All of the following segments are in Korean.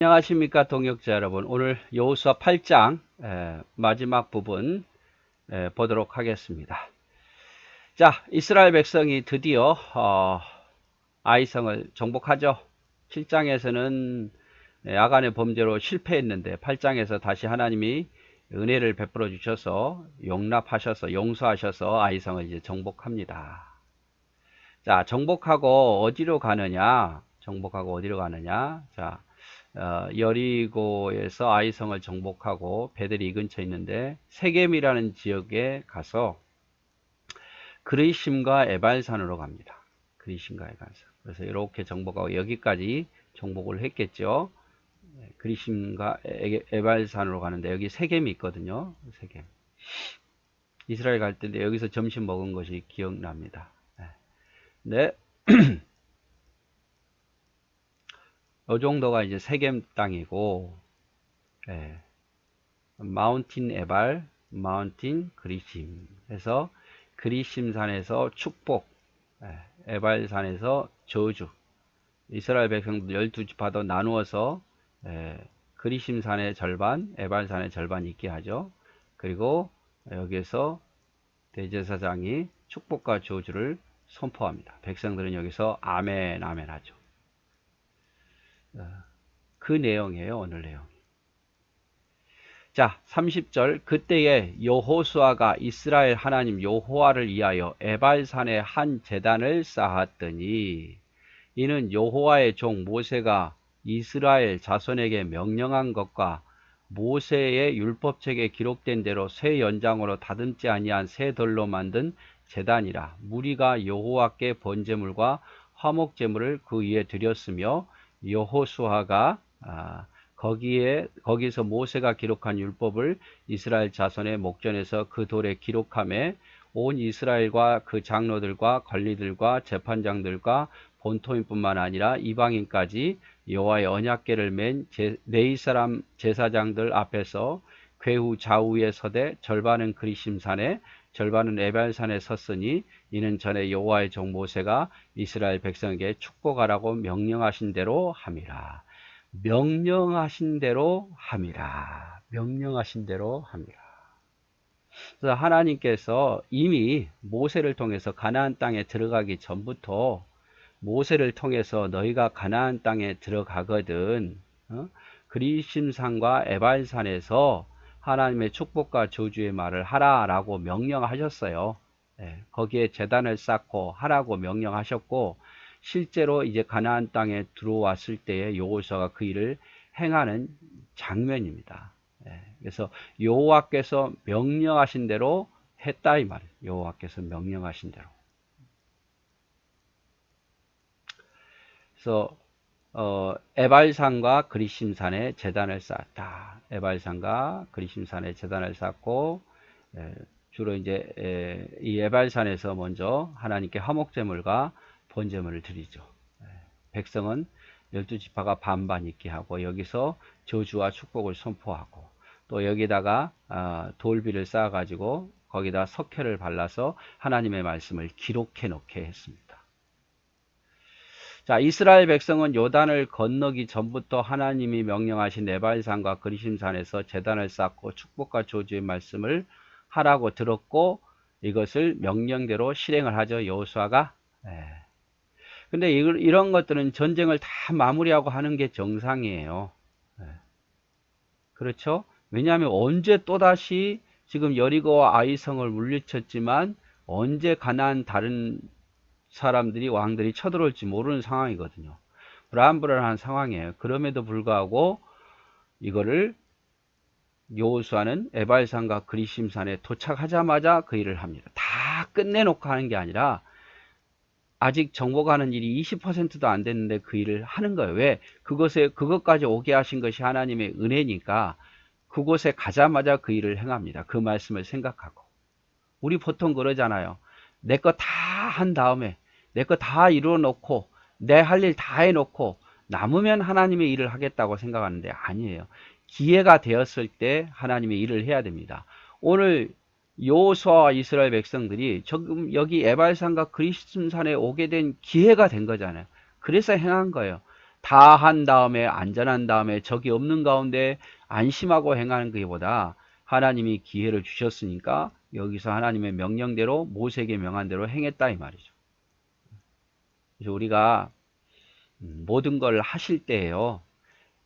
안녕하십니까 동역자 여러분. 오늘 여호수아 8장 마지막 부분 보도록 하겠습니다. 자, 이스라엘 백성이 드디어 아이성을 정복하죠. 7장에서는 아간의 범죄로 실패했는데 8장에서 다시 하나님이 은혜를 베풀어 주셔서 용납하셔서 용서하셔서 아이성을 이제 정복합니다. 자, 정복하고 어디로 가느냐? 자, 여리고에서 아이성을 정복하고 베델이 이 근처에 있는데 세겜이라는 지역에 가서 그리심과 에발산으로 갑니다. 그리심과 에발산. 그래서 이렇게 정복하고 여기까지 정복을 했겠죠. 그리심과 에발산으로 가는데 여기 세겜이 있거든요. 세겜. 이스라엘 갈 때인데 여기서 점심 먹은 것이 기억납니다. 네. 이 정도가 이제 세겜 땅이고, 마운틴 에발, 마운틴 그리심 해서 그리심산에서 축복, 에발산에서 저주. 이스라엘 백성들 12지파도 나누어서 그리심산의 절반, 에발산의 절반 있게 하죠. 그리고 여기에서 대제사장이 축복과 저주를 선포합니다. 백성들은 여기서 아멘 아멘 하죠. 그 내용이에요. 오늘 내용. 자, 30절. 그때에 여호수아가 이스라엘 하나님 여호와를 위하여 에발산에 한 제단을 쌓았더니 이는 여호와의 종 모세가 이스라엘 자손에게 명령한 것과 모세의 율법책에 기록된 대로 새 연장으로 다듬지 아니한 새 돌로 만든 제단이라. 무리가 여호와께 번제물과 화목제물을 그 위에 드렸으며 여호수아가 거기서 모세가 기록한 율법을 이스라엘 자손의 목전에서 그 돌에 기록하며 온 이스라엘과 그 장로들과 관리들과 재판장들과 본토인뿐만 아니라 이방인까지 여호와의 언약궤를 맨 네 사람 제사장들 앞에서 궤후 좌우에 서되 절반은 그리심산에 절반은 에발산에 섰으니 이는 전에 여호와의 종 모세가 이스라엘 백성에게 축복하라고 명령하신 대로 함이라. 명령하신 대로 함이라. 명령하신 대로 함이라. 그래서 하나님께서 이미 모세를 통해서 가나안 땅에 들어가기 전부터 모세를 통해서 너희가 가나안 땅에 들어가거든 그리심산과 에발산에서 하나님의 축복과 저주의 말을 하라라고 명령하셨어요. 거기에 제단을 쌓고 하라고 명령하셨고 실제로 이제 가나안 땅에 들어왔을 때에 여호수아가 그 일을 행하는 장면입니다. 그래서 여호와께서 명령하신 대로 했다 이 말이에요. 여호와께서 명령하신 대로. 그래서 에발산과 그리심산에 제단을 쌓았다. 에발산과 그리심산에 제단을 쌓고 주로 이제 이 에발산에서 먼저 하나님께 화목제물과 번제물을 드리죠. 백성은 12지파가 반반 있게 하고 여기서 저주와 축복을 선포하고 또 여기다가 돌비를 쌓아 가지고 거기다 석회를 발라서 하나님의 말씀을 기록해 놓게 했습니다. 자, 이스라엘 백성은 요단을 건너기 전부터 하나님이 명령하신 에발산과 그리심산에서 제단을 쌓고 축복과 저주의 말씀을 하라고 들었고 이것을 명령대로 실행을 하죠. 여호수아가. 근데 이런 것들은 전쟁을 다 마무리하고 하는 게 정상이에요. 그렇죠? 왜냐하면 언제 또다시 지금 여리고와 아이성을 물리쳤지만 언제 가나안 다른 사람들이 왕들이 쳐들어올지 모르는 상황이거든요. 불안불안한 상황이에요. 그럼에도 불구하고 이거를 여호수아는 에발산과 그리심산에 도착하자마자 그 일을 합니다. 다 끝내놓고 하는 게 아니라 아직 정복하는 일이 20%도 안 됐는데 그 일을 하는 거예요. 왜? 그것까지 오게 하신 것이 하나님의 은혜니까 그곳에 가자마자 그 일을 행합니다. 그 말씀을 생각하고. 우리 보통 그러잖아요. 내 거 다 한 다음에 내 거 다 이루어 놓고 내 할 일 다 해놓고 남으면 하나님의 일을 하겠다고 생각하는데 아니에요. 기회가 되었을 때 하나님의 일을 해야 됩니다. 오늘 여호수아와 이스라엘 백성들이 지금 여기 에발산과 그리심산에 오게 된 기회가 된 거잖아요. 그래서 행한 거예요. 다 한 다음에 안전한 다음에 적이 없는 가운데 안심하고 행하는 것보다 하나님이 기회를 주셨으니까 여기서 하나님의 명령대로 모세에게 명한 대로 행했다 이 말이죠. 그래서 우리가 모든 걸 하실 때에요.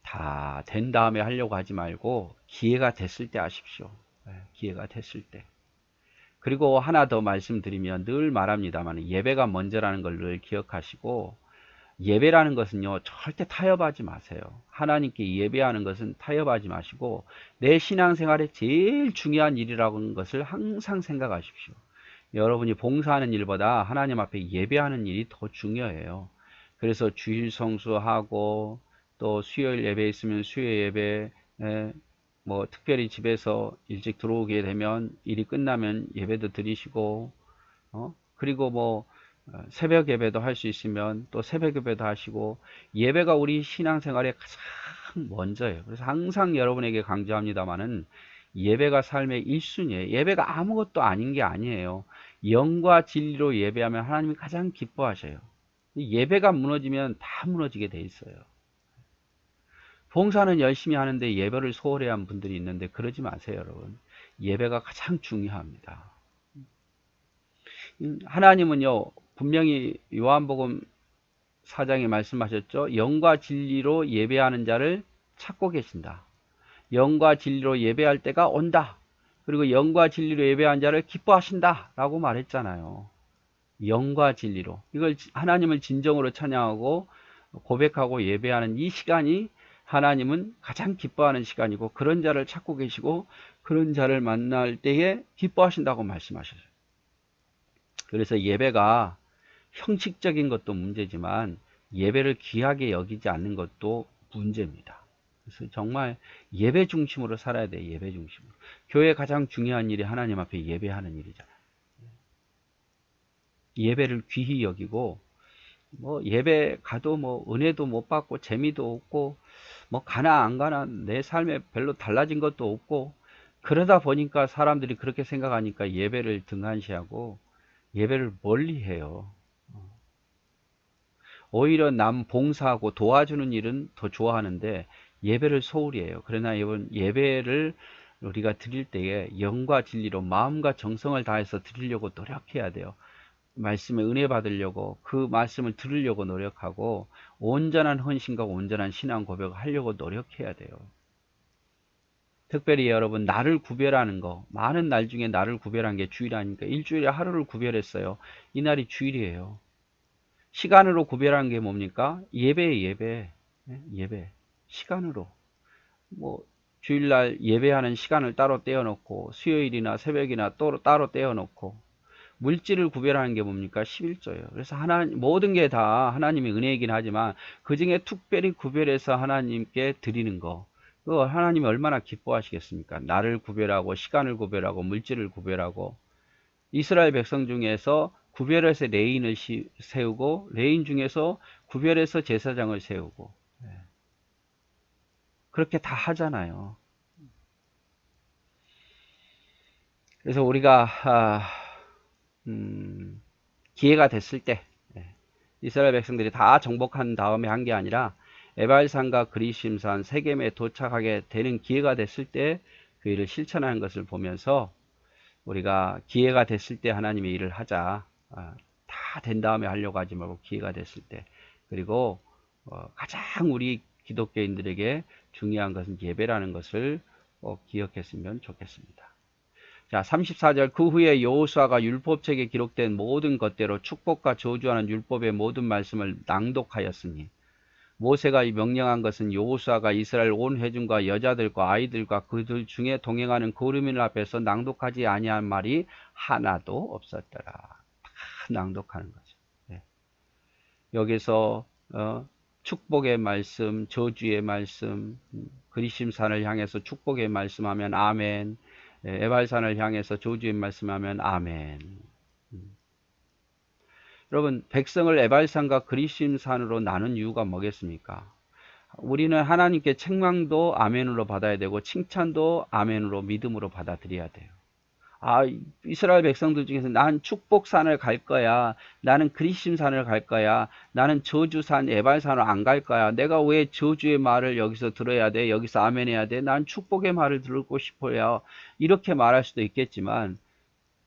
다 된 다음에 하려고 하지 말고 기회가 됐을 때 하십시오. 기회가 됐을 때. 그리고 하나 더 말씀드리면 늘 말합니다만 예배가 먼저라는 걸 늘 기억하시고 예배라는 것은요 절대 타협하지 마세요. 하나님께 예배하는 것은 타협하지 마시고 내 신앙생활에 제일 중요한 일이라는 것을 항상 생각하십시오. 여러분이 봉사하는 일보다 하나님 앞에 예배하는 일이 더 중요해요. 그래서 주일 성수하고 또 수요일 예배 있으면 수요 예배, 뭐 특별히 집에서 일찍 들어오게 되면 일이 끝나면 예배도 드리시고, 그리고 뭐 새벽 예배도 할 수 있으면 또 새벽 예배도 하시고 예배가 우리 신앙생활에 가장 먼저예요. 그래서 항상 여러분에게 강조합니다만은 예배가 삶의 1순위예요. 예배가 아무것도 아닌 게 아니에요. 영과 진리로 예배하면 하나님이 가장 기뻐하셔요. 예배가 무너지면 다 무너지게 돼 있어요. 봉사는 열심히 하는데 예배를 소홀히 한 분들이 있는데 그러지 마세요, 여러분. 예배가 가장 중요합니다. 하나님은요, 분명히 요한복음 4장에 말씀하셨죠. 영과 진리로 예배하는 자를 찾고 계신다. 영과 진리로 예배할 때가 온다. 그리고 영과 진리로 예배한 자를 기뻐하신다. 라고 말했잖아요. 영과 진리로. 이걸 하나님을 진정으로 찬양하고 고백하고 예배하는 이 시간이 하나님은 가장 기뻐하는 시간이고 그런 자를 찾고 계시고 그런 자를 만날 때에 기뻐하신다고 말씀하셨어요. 그래서 예배가 형식적인 것도 문제지만 예배를 귀하게 여기지 않는 것도 문제입니다. 그래서 정말 예배 중심으로 살아야 돼요. 예배 중심으로. 교회 가장 중요한 일이 하나님 앞에 예배하는 일이잖아요. 예배를 귀히 여기고 뭐 예배 가도 뭐 은혜도 못 받고 재미도 없고 뭐 가나 안 가나 내 삶에 별로 달라진 것도 없고 그러다 보니까 사람들이 그렇게 생각하니까 예배를 등한시하고 예배를 멀리해요. 오히려 남 봉사하고 도와주는 일은 더 좋아하는데 예배를 소홀히 해요. 그러나 여러분 예배를 우리가 드릴 때에 영과 진리로 마음과 정성을 다해서 드리려고 노력해야 돼요. 말씀에 은혜 받으려고 그 말씀을 들으려고 노력하고 온전한 헌신과 온전한 신앙 고백을 하려고 노력해야 돼요. 특별히 여러분 날을 구별하는 거 많은 날 중에 날을 구별한 게 주일 아닙니까? 일주일에 하루를 구별했어요. 이 날이 주일이에요. 시간으로 구별하는 게 뭡니까? 예배. 시간으로. 뭐, 주일날 예배하는 시간을 따로 떼어놓고, 수요일이나 새벽이나 또 따로 떼어놓고, 물질을 구별하는 게 뭡니까? 11조예요. 그래서 모든 게 다 하나님의 은혜이긴 하지만, 그 중에 특별히 구별해서 하나님께 드리는 거. 그거 하나님이 얼마나 기뻐하시겠습니까? 날을 구별하고, 시간을 구별하고, 물질을 구별하고, 이스라엘 백성 중에서 구별해서 레인을 세우고 레인 중에서 구별해서 제사장을 세우고 그렇게 다 하잖아요. 그래서 우리가 기회가 됐을 때 이스라엘 백성들이 다 정복한 다음에 한 게 아니라 에발산과 그리심산 세겜에 도착하게 되는 기회가 됐을 때 그 일을 실천하는 것을 보면서 우리가 기회가 됐을 때 하나님의 일을 하자. 다 된 다음에 하려고 하지 말고 기회가 됐을 때. 그리고 가장 우리 기독교인들에게 중요한 것은 예배라는 것을 꼭 기억했으면 좋겠습니다. 자, 34절 그 후에 여호수아가 율법책에 기록된 모든 것대로 축복과 저주하는 율법의 모든 말씀을 낭독하였으니 모세가 명령한 것은 여호수아가 이스라엘 온 회중과 여자들과 아이들과 그들 중에 동행하는 거류민 앞에서 낭독하지 아니한 말이 하나도 없었더라. 다 낭독하는 거죠. 네. 여기서 축복의 말씀, 저주의 말씀, 그리심산을 향해서 축복의 말씀하면 아멘, 에발산을 향해서 저주의 말씀하면 아멘. 여러분 백성을 에발산과 그리심산으로 나눈 이유가 뭐겠습니까? 우리는 하나님께 책망도 아멘으로 받아야 되고 칭찬도 아멘으로 믿음으로 받아들여야 돼요. 이스라엘 백성들 중에서 난 축복산을 갈 거야. 나는 그리심산을 갈 거야. 나는 저주산 에발산을 안 갈 거야. 내가 왜 저주의 말을 여기서 들어야 돼? 여기서 아멘 해야 돼? 난 축복의 말을 듣고 싶어요. 이렇게 말할 수도 있겠지만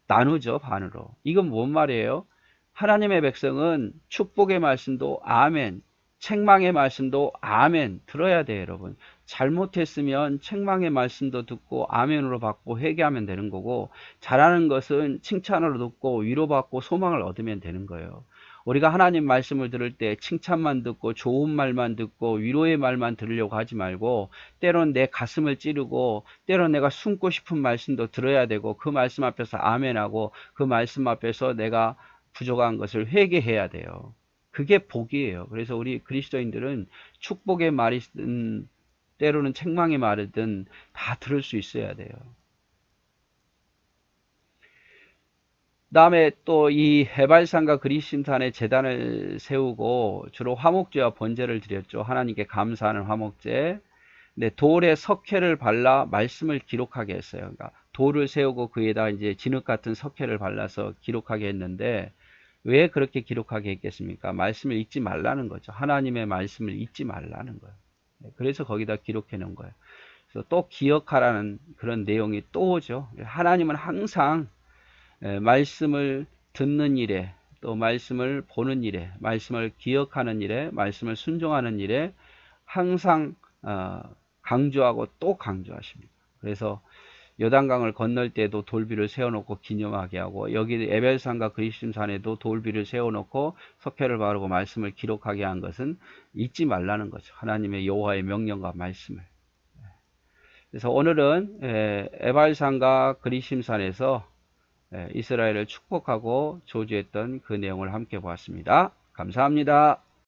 나누죠, 반으로. 이건 뭔 말이에요? 하나님의 백성은 축복의 말씀도 아멘, 책망의 말씀도 아멘 들어야 돼요, 여러분. 잘못했으면 책망의 말씀도 듣고 아멘으로 받고 회개하면 되는 거고, 잘하는 것은 칭찬으로 듣고 위로받고 소망을 얻으면 되는 거예요. 우리가 하나님 말씀을 들을 때 칭찬만 듣고 좋은 말만 듣고 위로의 말만 들으려고 하지 말고, 때론 내 가슴을 찌르고 때론 내가 숨고 싶은 말씀도 들어야 되고, 그 말씀 앞에서 아멘하고 그 말씀 앞에서 내가 부족한 것을 회개해야 돼요. 그게 복이에요. 그래서 우리 그리스도인들은 축복의 말이든 때로는 책망의 말이든 다 들을 수 있어야 돼요. 다음에 또 이 해발산과 그리심산에 제단을 세우고 주로 화목제와 번제를 드렸죠. 하나님께 감사하는 화목제. 네, 돌에 석회를 발라 말씀을 기록하게 했어요. 그러니까 돌을 세우고 그에다 이제 진흙 같은 석회를 발라서 기록하게 했는데, 왜 그렇게 기록하게 했겠습니까? 말씀을 잊지 말라는 거죠. 하나님의 말씀을 잊지 말라는 거예요. 그래서 거기다 기록해 놓은 거예요. 그래서 또 기억하라는 그런 내용이 또 오죠. 하나님은 항상 말씀을 듣는 일에, 또 말씀을 보는 일에, 말씀을 기억하는 일에, 말씀을 순종하는 일에 항상 강조하고 또 강조하십니다. 그래서 요단강을 건널 때도 돌비를 세워놓고 기념하게 하고, 여기 에벨산과 그리심산에도 돌비를 세워놓고 석회를 바르고 말씀을 기록하게 한 것은 잊지 말라는 거죠. 하나님의 여호와의 명령과 말씀을. 그래서 오늘은 에발산과 그리심산에서 이스라엘을 축복하고 저주했던 그 내용을 함께 보았습니다. 감사합니다.